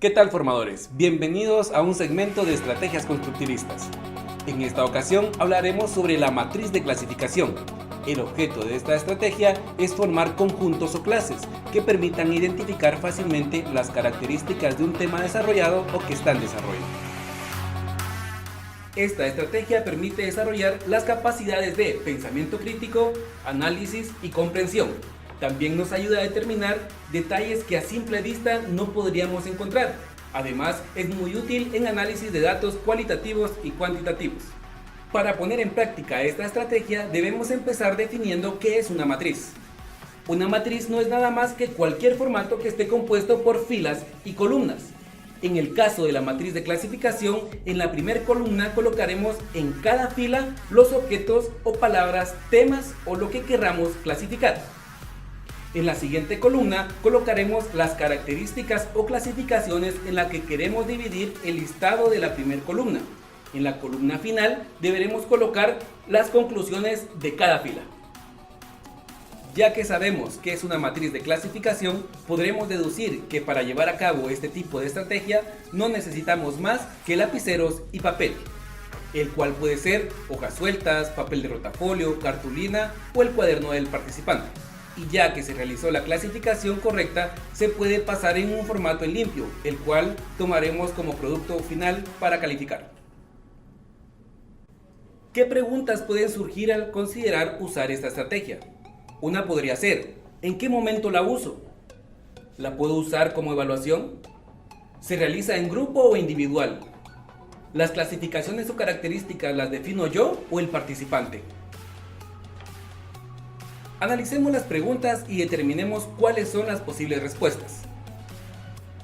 ¿Qué tal, formadores? Bienvenidos a un segmento de estrategias constructivistas. En esta ocasión hablaremos sobre la matriz de clasificación. El objeto de esta estrategia es formar conjuntos o clases que permitan identificar fácilmente las características de un tema desarrollado o que está en desarrollo. Esta estrategia permite desarrollar las capacidades de pensamiento crítico, análisis y comprensión. También nos ayuda a determinar detalles que a simple vista no podríamos encontrar. Además, es muy útil en análisis de datos cualitativos y cuantitativos. Para poner en práctica esta estrategia, debemos empezar definiendo qué es una matriz. Una matriz no es nada más que cualquier formato que esté compuesto por filas y columnas. En el caso de la matriz de clasificación, en la primera columna colocaremos en cada fila los objetos o palabras, temas o lo que querramos clasificar. En la siguiente columna colocaremos las características o clasificaciones en la que queremos dividir el listado de la primera columna. En la columna final deberemos colocar las conclusiones de cada fila. Ya que sabemos qué es una matriz de clasificación, podremos deducir que para llevar a cabo este tipo de estrategia no necesitamos más que lapiceros y papel, el cual puede ser hojas sueltas, papel de rotafolio, cartulina o el cuaderno del participante. Y ya que se realizó la clasificación correcta, se puede pasar en un formato en limpio, el cual tomaremos como producto final para calificar. ¿Qué preguntas pueden surgir al considerar usar esta estrategia? Una podría ser: ¿en qué momento la uso? ¿La puedo usar como evaluación? ¿Se realiza en grupo o individual? ¿Las clasificaciones o características las defino yo o el participante? Analicemos las preguntas y determinemos cuáles son las posibles respuestas.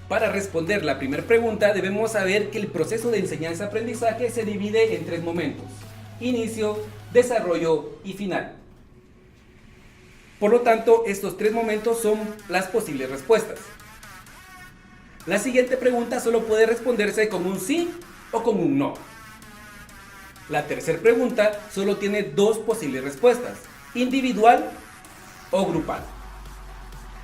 Para responder la primera pregunta debemos saber que el proceso de enseñanza-aprendizaje se divide en tres momentos: inicio, desarrollo y final. Por lo tanto, estos tres momentos son las posibles respuestas. La siguiente pregunta solo puede responderse con un sí o con un no. La tercera pregunta solo tiene dos posibles respuestas: individual o grupal.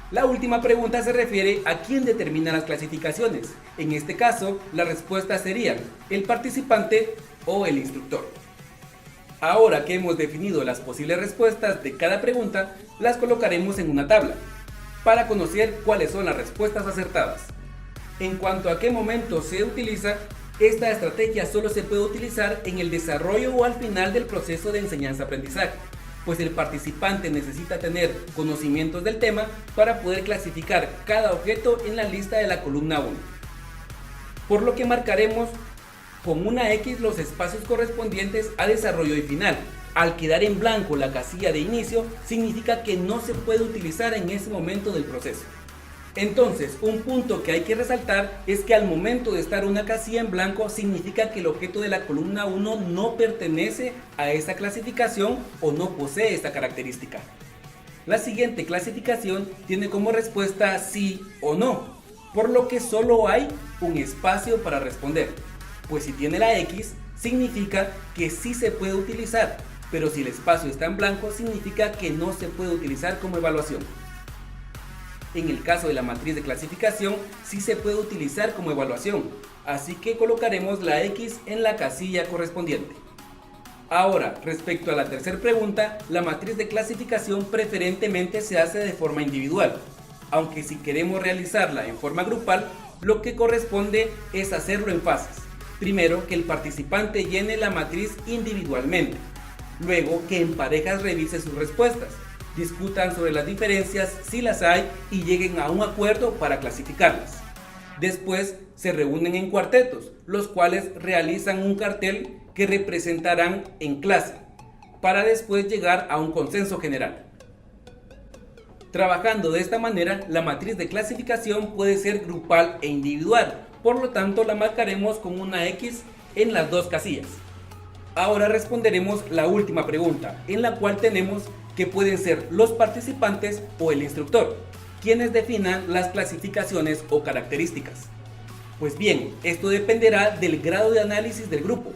La última pregunta se refiere a quién determina las clasificaciones. En este caso, las respuestas serían el participante o el instructor. Ahora que hemos definido las posibles respuestas de cada pregunta, las colocaremos en una tabla para conocer cuáles son las respuestas acertadas. En cuanto a qué momento se utiliza, esta estrategia solo se puede utilizar en el desarrollo o al final del proceso de enseñanza-aprendizaje, pues el participante necesita tener conocimientos del tema para poder clasificar cada objeto en la lista de la columna 1. Por lo que marcaremos con una X los espacios correspondientes a desarrollo y final. Al quedar en blanco la casilla de inicio, significa que no se puede utilizar en ese momento del proceso. Entonces, un punto que hay que resaltar es que al momento de estar una casilla en blanco significa que el objeto de la columna 1 no pertenece a esa clasificación o no posee esta característica. La siguiente clasificación tiene como respuesta sí o no, por lo que solo hay un espacio para responder, pues si tiene la X significa que sí se puede utilizar, pero si el espacio está en blanco significa que no se puede utilizar como evaluación. En el caso de la matriz de clasificación, sí se puede utilizar como evaluación, así que colocaremos la X en la casilla correspondiente. Ahora, respecto a la tercera pregunta, la matriz de clasificación preferentemente se hace de forma individual, aunque si queremos realizarla en forma grupal, lo que corresponde es hacerlo en fases. Primero, que el participante llene la matriz individualmente, luego que en parejas revise sus respuestas, discutan sobre las diferencias si las hay y lleguen a un acuerdo para clasificarlas. Después se reúnen en cuartetos, los cuales realizan un cartel que representarán en clase, para después llegar a un consenso general. Trabajando de esta manera, la matriz de clasificación puede ser grupal e individual, por lo tanto la marcaremos con una X en las dos casillas. Ahora responderemos la última pregunta, en la cual tenemos que pueden ser los participantes o el instructor, quienes definan las clasificaciones o características. Pues bien, esto dependerá del grado de análisis del grupo.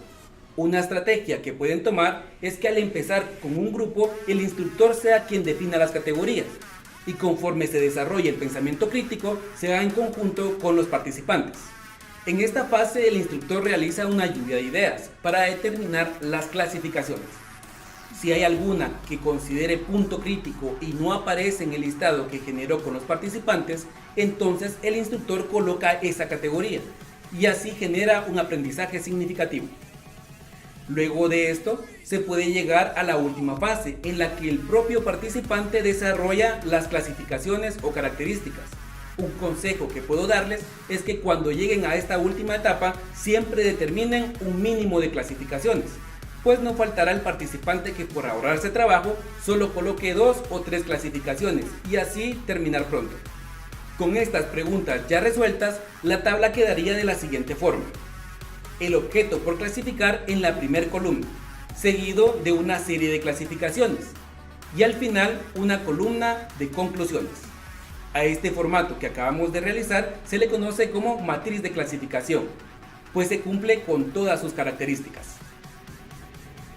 Una estrategia que pueden tomar es que al empezar con un grupo, el instructor sea quien defina las categorías. y conforme se desarrolla el pensamiento crítico, se da en conjunto con los participantes. En esta fase el instructor realiza una lluvia de ideas para determinar las clasificaciones. Si hay alguna que considere punto crítico y no aparece en el listado que generó con los participantes, entonces el instructor coloca esa categoría y así genera un aprendizaje significativo. Luego de esto, se puede llegar a la última fase, en la que el propio participante desarrolla las clasificaciones o características. Un consejo que puedo darles es que cuando lleguen a esta última etapa, siempre determinen un mínimo de clasificaciones, pues no faltará el participante que por ahorrarse trabajo solo coloque 2 o 3 clasificaciones y así terminar pronto. Con estas preguntas ya resueltas, la tabla quedaría de la siguiente forma. El objeto por clasificar en la primera columna, seguido de una serie de clasificaciones y al final una columna de conclusiones. A este formato que acabamos de realizar se le conoce como matriz de clasificación, pues se cumple con todas sus características.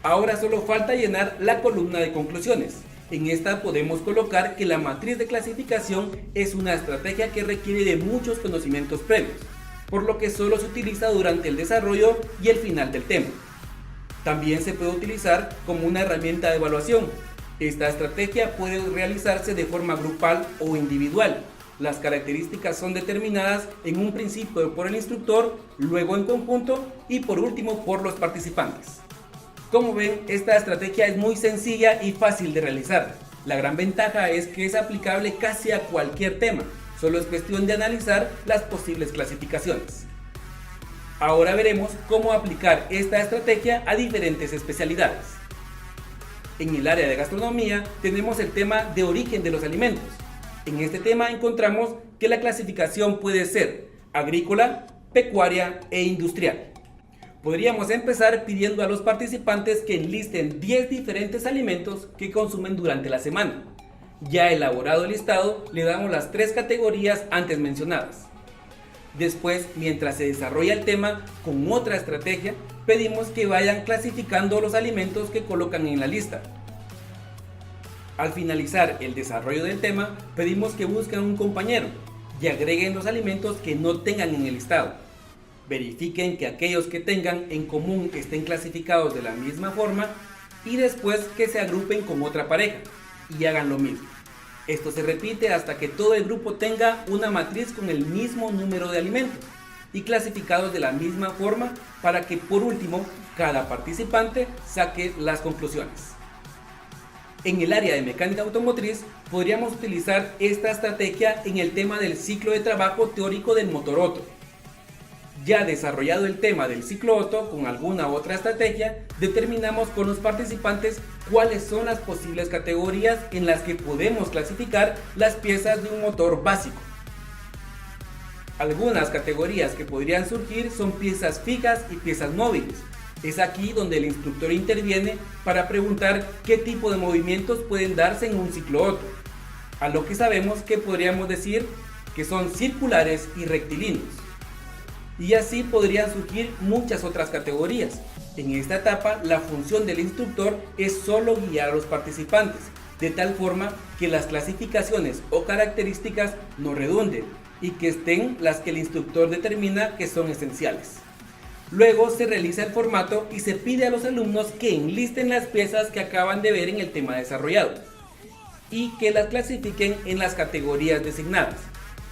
Ahora solo falta llenar la columna de conclusiones. En esta podemos colocar que la matriz de clasificación es una estrategia que requiere de muchos conocimientos previos, por lo que solo se utiliza durante el desarrollo y el final del tema. También se puede utilizar como una herramienta de evaluación. Esta estrategia puede realizarse de forma grupal o individual. Las características son determinadas en un principio por el instructor, luego en conjunto y por último por los participantes. Como ven, esta estrategia es muy sencilla y fácil de realizar. La gran ventaja es que es aplicable casi a cualquier tema. Solo es cuestión de analizar las posibles clasificaciones. Ahora veremos cómo aplicar esta estrategia a diferentes especialidades. En el área de gastronomía tenemos el tema de origen de los alimentos. En este tema encontramos que la clasificación puede ser agrícola, pecuaria e industrial. Podríamos empezar pidiendo a los participantes que enlisten 10 diferentes alimentos que consumen durante la semana. Ya elaborado el listado, le damos las 3 categorías antes mencionadas. Después, mientras se desarrolla el tema, con otra estrategia, pedimos que vayan clasificando los alimentos que colocan en la lista. Al finalizar el desarrollo del tema, pedimos que busquen un compañero y agreguen los alimentos que no tengan en el listado. Verifiquen que aquellos que tengan en común estén clasificados de la misma forma y después que se agrupen con otra pareja y hagan lo mismo. Esto se repite hasta que todo el grupo tenga una matriz con el mismo número de alimentos y clasificados de la misma forma para que por último cada participante saque las conclusiones. En el área de mecánica automotriz podríamos utilizar esta estrategia en el tema del ciclo de trabajo teórico del motor Otto. Ya desarrollado el tema del ciclo Otto con alguna otra estrategia, determinamos con los participantes cuáles son las posibles categorías en las que podemos clasificar las piezas de un motor básico. Algunas categorías que podrían surgir son piezas fijas y piezas móviles. Es aquí donde el instructor interviene para preguntar qué tipo de movimientos pueden darse en un ciclo Otto, a lo que sabemos que podríamos decir que son circulares y rectilíneos. Y así podrían surgir muchas otras categorías. En esta etapa, la función del instructor es solo guiar a los participantes, de tal forma que las clasificaciones o características no redunden y que estén las que el instructor determina que son esenciales. Luego se realiza el formato y se pide a los alumnos que enlisten las piezas que acaban de ver en el tema desarrollado y que las clasifiquen en las categorías designadas.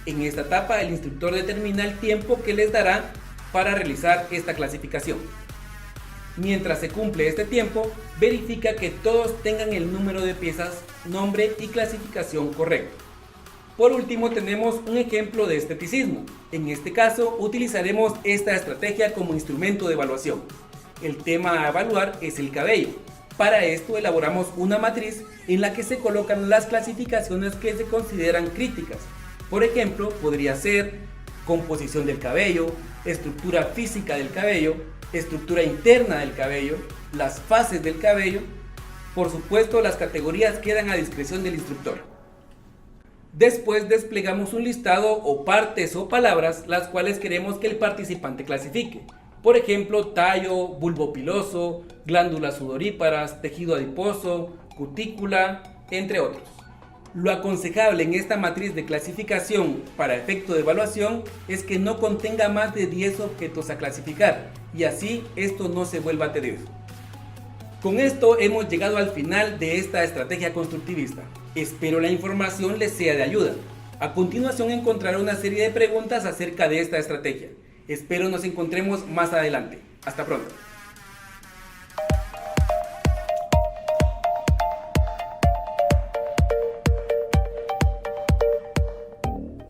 En esta etapa el instructor determina el tiempo que les dará para realizar esta clasificación. Mientras se cumple este tiempo, verifica que todos tengan el número de piezas, nombre y clasificación correcto. Por último tenemos un ejemplo de esteticismo. En este caso utilizaremos esta estrategia como instrumento de evaluación. El tema a evaluar es el cabello. Para esto elaboramos una matriz en la que se colocan las clasificaciones que se consideran críticas. Por ejemplo, podría ser composición del cabello, estructura física del cabello, estructura interna del cabello, las fases del cabello. Por supuesto, las categorías quedan a discreción del instructor. Después desplegamos un listado o partes o palabras las cuales queremos que el participante clasifique. Por ejemplo, tallo, bulbo piloso, glándulas sudoríparas, tejido adiposo, cutícula, entre otros. Lo aconsejable en esta matriz de clasificación para efecto de evaluación es que no contenga más de 10 objetos a clasificar y así esto no se vuelva tedioso. Con esto hemos llegado al final de esta estrategia constructivista. Espero la información les sea de ayuda. A continuación encontrará una serie de preguntas acerca de esta estrategia. Espero nos encontremos más adelante. Hasta pronto.